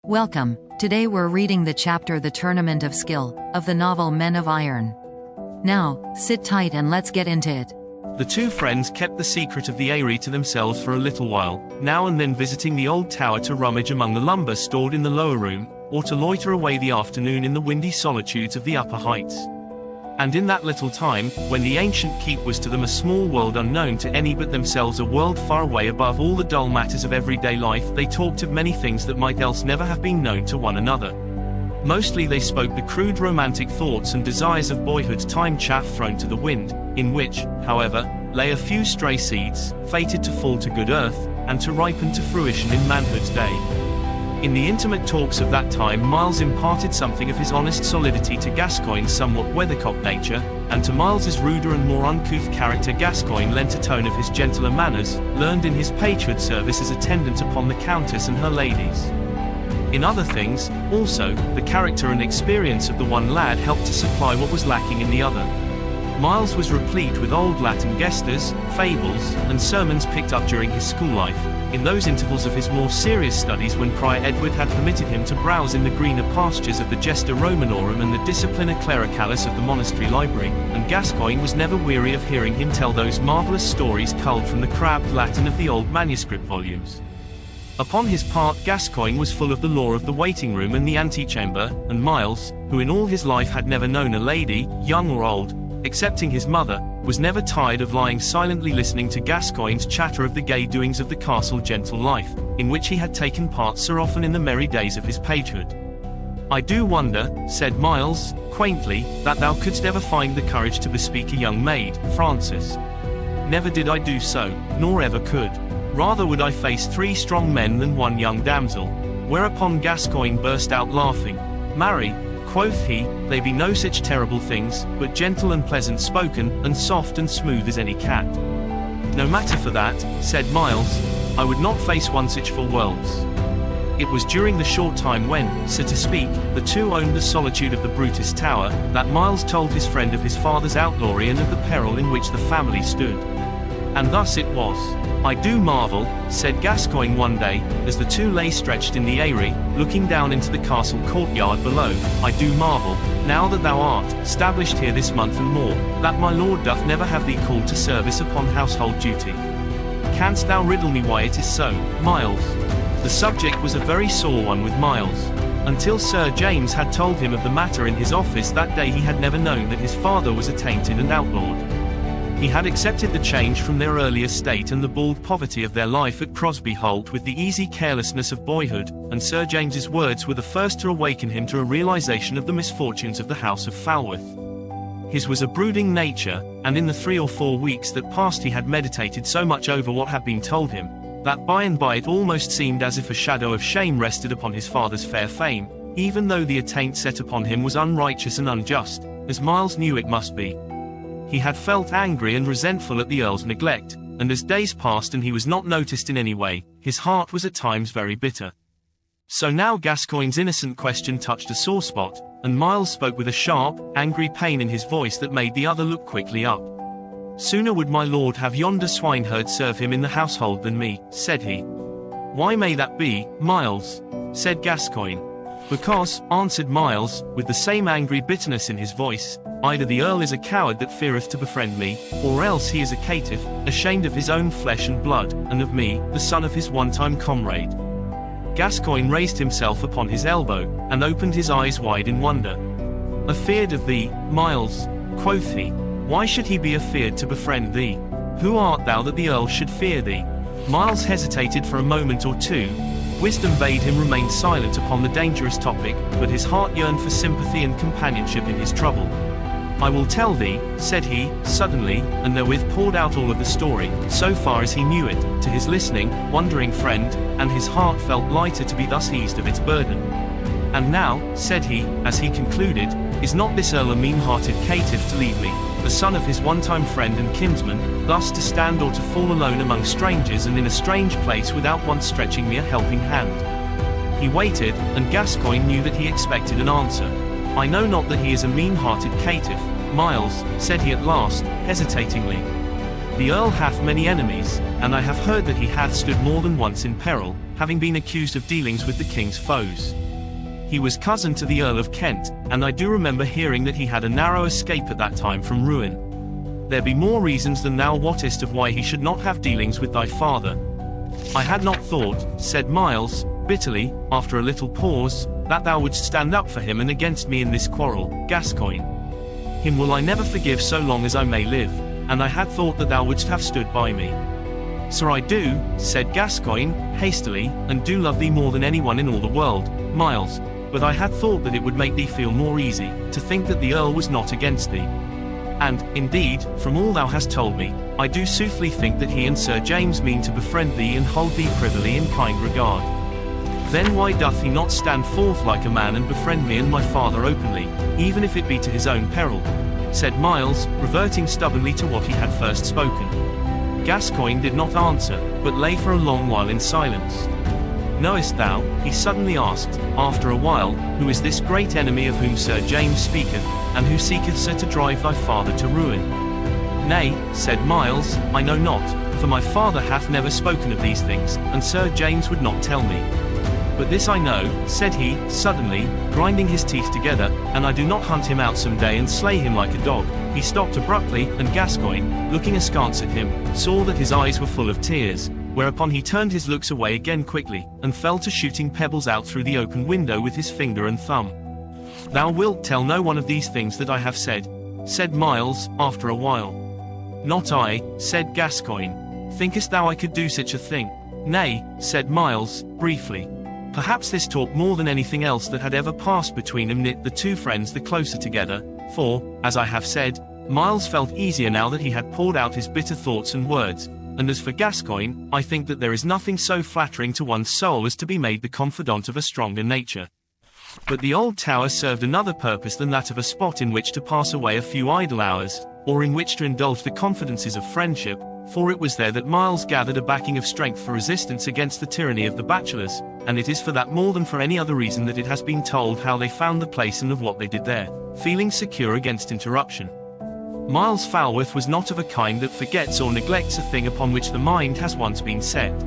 Welcome. Today we're reading the chapter The Tournament of Skill, of the novel Men of Iron. Now, sit tight and let's get into it. The two friends kept the secret of the Eyrie to themselves for a little while, now and then visiting the old tower to rummage among the lumber stored in the lower room, or to loiter away the afternoon in the windy solitudes of the upper heights. And in that little time, when the ancient keep was to them a small world unknown to any but themselves, a world far away above all the dull matters of everyday life, they talked of many things that might else never have been known to one another. Mostly they spoke the crude romantic thoughts and desires of boyhood's time chaff thrown to the wind, in which, however, lay a few stray seeds, fated to fall to good earth, and to ripen to fruition in manhood's day. In the intimate talks of that time, Miles imparted something of his honest solidity to Gascoigne's somewhat weathercock nature, and to Miles's ruder and more uncouth character Gascoigne lent a tone of his gentler manners, learned in his pagehood service as attendant upon the Countess and her ladies. In other things, also, the character and experience of the one lad helped to supply what was lacking in the other. Miles was replete with old Latin gestures, fables, and sermons picked up during his school life, in those intervals of his more serious studies when Prior Edward had permitted him to browse in the greener pastures of the Gesta Romanorum and the Disciplina Clericalis of the monastery library, and Gascoigne was never weary of hearing him tell those marvelous stories culled from the crabbed Latin of the old manuscript volumes. Upon his part, Gascoigne was full of the lore of the waiting room and the antechamber, and Miles, who in all his life had never known a lady, young or old, excepting his mother, was never tired of lying silently listening to Gascoigne's chatter of the gay doings of the castle gentle life, in which he had taken part so often in the merry days of his pagehood. "I do wonder," said Miles, quaintly, "that thou couldst ever find the courage to bespeak a young maid, Francis. Never did I do so, nor ever could. Rather would I face 3 strong men than 1 young damsel." Whereupon Gascoigne burst out laughing. "Marry," quoth he, "they be no such terrible things, but gentle and pleasant spoken, and soft and smooth as any cat." "No matter for that," said Miles, "I would not face one such for worlds." It was during the short time when, so to speak, the two owned the solitude of the Brutus Tower, that Miles told his friend of his father's outlawry and of the peril in which the family stood. And thus it was. "I do marvel," said Gascoigne one day, as the two lay stretched in the Eyrie, looking down into the castle courtyard below, "I do marvel, now that thou art stablished here this month and more, that my lord doth never have thee called to service upon household duty. Canst thou riddle me why it is so, Miles?" The subject was a very sore one with Miles. Until Sir James had told him of the matter in his office that day, he had never known that his father was attainted and outlawed. He had accepted the change from their earlier state and the bald poverty of their life at Crosby Holt with the easy carelessness of boyhood, and Sir James's words were the first to awaken him to a realization of the misfortunes of the House of Falworth. His was a brooding nature, and in the 3 or 4 weeks that passed he had meditated so much over what had been told him, that by and by it almost seemed as if a shadow of shame rested upon his father's fair fame, even though the attaint set upon him was unrighteous and unjust, as Miles knew it must be. He had felt angry and resentful at the Earl's neglect, and as days passed and he was not noticed in any way, his heart was at times very bitter. So now Gascoigne's innocent question touched a sore spot, and Miles spoke with a sharp, angry pain in his voice that made the other look quickly up. "Sooner would my lord have yonder swineherd serve him in the household than me," said he. "Why may that be, Miles?" said Gascoigne. "Because," answered Miles, with the same angry bitterness in his voice, "either the Earl is a coward that feareth to befriend me, or else he is a caitiff, ashamed of his own flesh and blood, and of me, the son of his one-time comrade." Gascoigne raised himself upon his elbow, and opened his eyes wide in wonder. "Afeard of thee, Miles?" quoth he. "Why should he be afeard to befriend thee? Who art thou that the Earl should fear thee?" Miles hesitated for a moment or two. Wisdom bade him remain silent upon the dangerous topic, but his heart yearned for sympathy and companionship in his trouble. "I will tell thee," said he, suddenly, and therewith poured out all of the story, so far as he knew it, to his listening, wondering friend, and his heart felt lighter to be thus eased of its burden. "And now," said he, as he concluded, "is not this Earl a mean-hearted caitiff to leave me, the son of his one-time friend and kinsman, thus to stand or to fall alone among strangers and in a strange place without once stretching me a helping hand?" He waited, and Gascoigne knew that he expected an answer. "I know not that he is a mean-hearted caitiff, Miles," said he at last, hesitatingly. The Earl hath many enemies, and I have heard that he hath stood more than once in peril, having been accused of dealings with the king's foes. He was cousin to the Earl of Kent, and I do remember hearing that he had a narrow escape at that time from ruin. There be more reasons than thou wottest of why he should not have dealings with thy father. I had not thought, said Miles, bitterly, after a little pause, that thou wouldst stand up for him and against me in this quarrel, Gascoigne. Him will I never forgive so long as I may live, and I had thought that thou wouldst have stood by me. Sir, I do, said Gascoigne, hastily, and do love thee more than anyone in all the world, Miles, but I had thought that it would make thee feel more easy, to think that the Earl was not against thee. And, indeed, from all thou hast told me, I do soothly think that he and Sir James mean to befriend thee and hold thee privily in kind regard. Then why doth he not stand forth like a man and befriend me and my father openly, even if it be to his own peril? Said Miles, reverting stubbornly to what he had first spoken. Gascoigne did not answer, but lay for a long while in silence. Knowest thou, he suddenly asked, after a while, who is this great enemy of whom Sir James speaketh, and who seeketh so to drive thy father to ruin? Nay, said Miles, I know not, for my father hath never spoken of these things, and Sir James would not tell me. But this I know, said he, suddenly, grinding his teeth together, and I do not hunt him out some day and slay him like a dog. He stopped abruptly, and Gascoigne, looking askance at him, saw that his eyes were full of tears, whereupon he turned his looks away again quickly, and fell to shooting pebbles out through the open window with his finger and thumb. Thou wilt tell no one of these things that I have said Miles, after a while. Not I, said Gascoigne. Thinkest thou I could do such a thing? Nay, said Miles, briefly. Perhaps this talk more than anything else that had ever passed between them knit the two friends the closer together, for, as I have said, Miles felt easier now that he had poured out his bitter thoughts and words, and as for Gascoigne, I think that there is nothing so flattering to one's soul as to be made the confidant of a stronger nature. But the old tower served another purpose than that of a spot in which to pass away a few idle hours, or in which to indulge the confidences of friendship, for it was there that Miles gathered a backing of strength for resistance against the tyranny of the bachelors, and it is for that more than for any other reason that it has been told how they found the place and of what they did there, feeling secure against interruption. Miles Falworth was not of a kind that forgets or neglects a thing upon which the mind has once been set.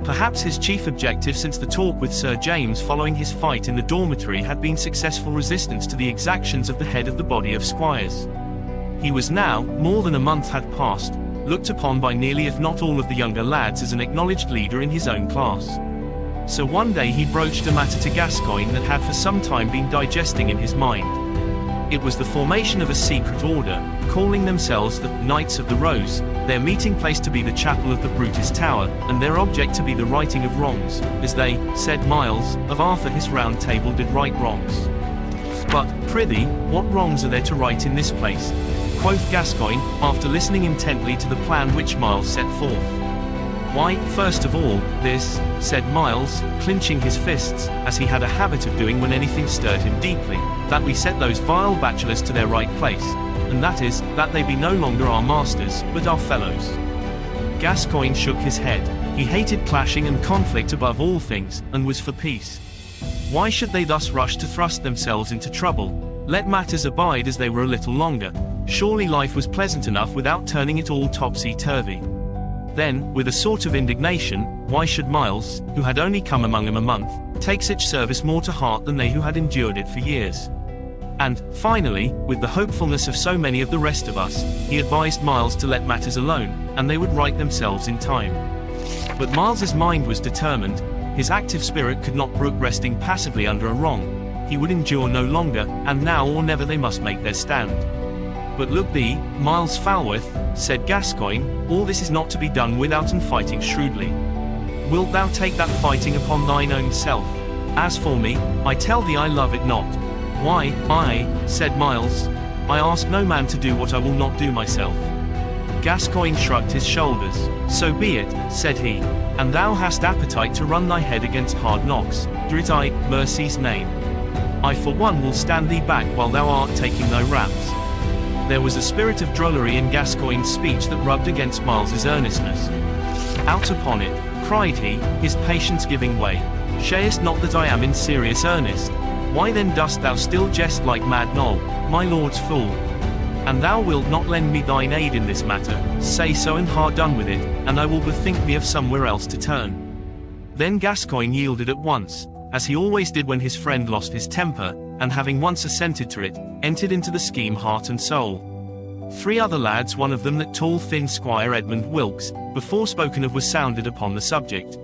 Perhaps his chief objective since the talk with Sir James following his fight in the dormitory had been successful resistance to the exactions of the head of the body of squires. He was now, more than a month had passed, looked upon by nearly if not all of the younger lads as an acknowledged leader in his own class. So one day he broached a matter to Gascoigne that had for some time been digesting in his mind. It was the formation of a secret order, calling themselves the Knights of the Rose, their meeting place to be the chapel of the Brutus Tower, and their object to be the righting of wrongs, as they, said Miles, of Arthur his round table did right wrongs. But, prithee, what wrongs are there to right in this place? Quoth Gascoigne, after listening intently to the plan which Miles set forth. Why, first of all, this, said Miles, clinching his fists, as he had a habit of doing when anything stirred him deeply, that we set those vile bachelors to their right place, and that is, that they be no longer our masters, but our fellows. Gascoigne shook his head. He hated clashing and conflict above all things, and was for peace. Why should they thus rush to thrust themselves into trouble? Let matters abide as they were a little longer. Surely life was pleasant enough without turning it all topsy-turvy. Then, with a sort of indignation, why should Miles, who had only come among them a month, take such service more to heart than they who had endured it for years? And, finally, with the hopefulness of so many of the rest of us, he advised Miles to let matters alone, and they would right themselves in time. But Miles's mind was determined. His active spirit could not brook resting passively under a wrong. He would endure no longer, and now or never they must make their stand. But look thee, Miles Falworth, said Gascoigne, all this is not to be done without and fighting shrewdly. Wilt thou take that fighting upon thine own self? As for me, I tell thee I love it not. Why, said Miles, I ask no man to do what I will not do myself. Gascoigne shrugged his shoulders. So be it, said he. And thou hast appetite to run thy head against hard knocks, do it I, mercy's name. I for one will stand thee back while thou art taking thy raps. There was a spirit of drollery in Gascoigne's speech that rubbed against Miles's earnestness. Out upon it, cried he, his patience giving way. Sayest not that I am in serious earnest? Why then dost thou still jest like Mad Noll, my lord's fool? And thou wilt not lend me thine aid in this matter, say so and ha done with it, and I will bethink me of somewhere else to turn. Then Gascoigne yielded at once, as he always did when his friend lost his temper, and having once assented to it, entered into the scheme heart and soul. 3 other lads, one of them that tall thin Squire Edmund Wilkes, before spoken of, was sounded upon the subject.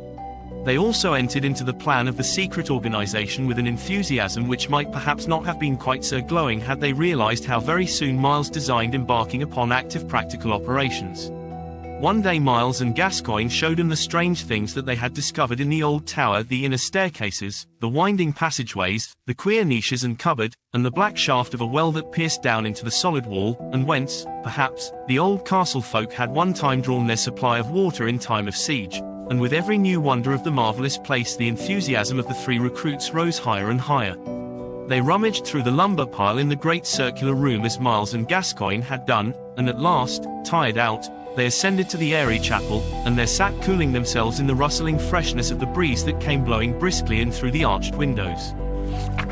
They also entered into the plan of the secret organization with an enthusiasm which might perhaps not have been quite so glowing had they realized how very soon Miles designed embarking upon active practical operations. One day Miles and Gascoigne showed him the strange things that they had discovered in the old tower, the inner staircases, the winding passageways, the queer niches and cupboard, and the black shaft of a well that pierced down into the solid wall, and whence, perhaps, the old castle folk had one time drawn their supply of water in time of siege. And with every new wonder of the marvelous place the enthusiasm of the 3 recruits rose higher and higher. They rummaged through the lumber pile in the great circular room as Miles and Gascoigne had done, and at last, tired out, they ascended to the airy chapel, and there sat cooling themselves in the rustling freshness of the breeze that came blowing briskly in through the arched windows.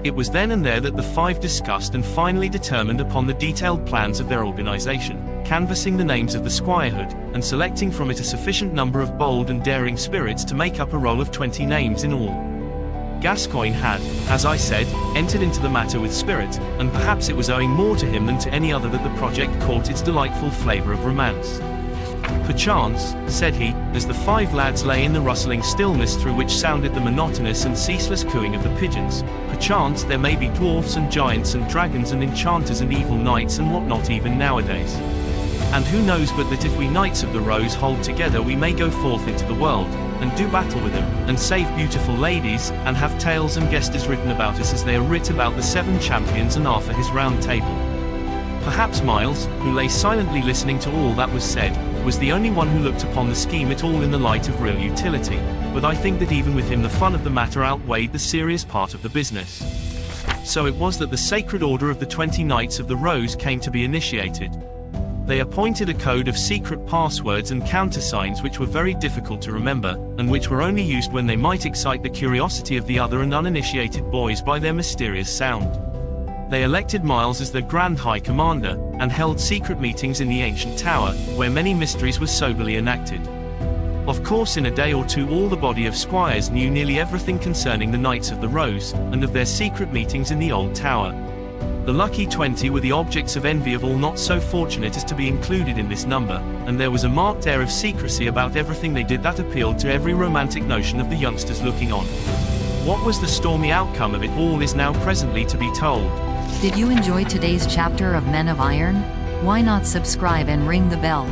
It was then and there that the 5 discussed and finally determined upon the detailed plans of their organization, canvassing the names of the squirehood, and selecting from it a sufficient number of bold and daring spirits to make up a roll of 20 names in all. Gascoigne had, as I said, entered into the matter with spirit, and perhaps it was owing more to him than to any other that the project caught its delightful flavor of romance. Perchance, said he, as the 5 lads lay in the rustling stillness through which sounded the monotonous and ceaseless cooing of the pigeons, perchance there may be dwarfs and giants and dragons and enchanters and evil knights and what not even nowadays. And who knows but that if we Knights of the Rose hold together we may go forth into the world, and do battle with them, and save beautiful ladies, and have tales and gestes written about us as they are writ about the 7 champions and Arthur his round table. Perhaps Miles, who lay silently listening to all that was said, was the only one who looked upon the scheme at all in the light of real utility, but I think that even with him the fun of the matter outweighed the serious part of the business. So it was that the sacred order of the 20 Knights of the Rose came to be initiated. They appointed a code of secret passwords and countersigns which were very difficult to remember, and which were only used when they might excite the curiosity of the other and uninitiated boys by their mysterious sound. They elected Miles as their Grand High Commander, and held secret meetings in the ancient tower, where many mysteries were soberly enacted. Of course in a day or two all the body of squires knew nearly everything concerning the Knights of the Rose, and of their secret meetings in the old tower. The lucky 20 were the objects of envy of all not so fortunate as to be included in this number, and there was a marked air of secrecy about everything they did that appealed to every romantic notion of the youngsters looking on. What was the stormy outcome of it all is now presently to be told. Did you enjoy today's chapter of Men of Iron? Why not subscribe and ring the bell?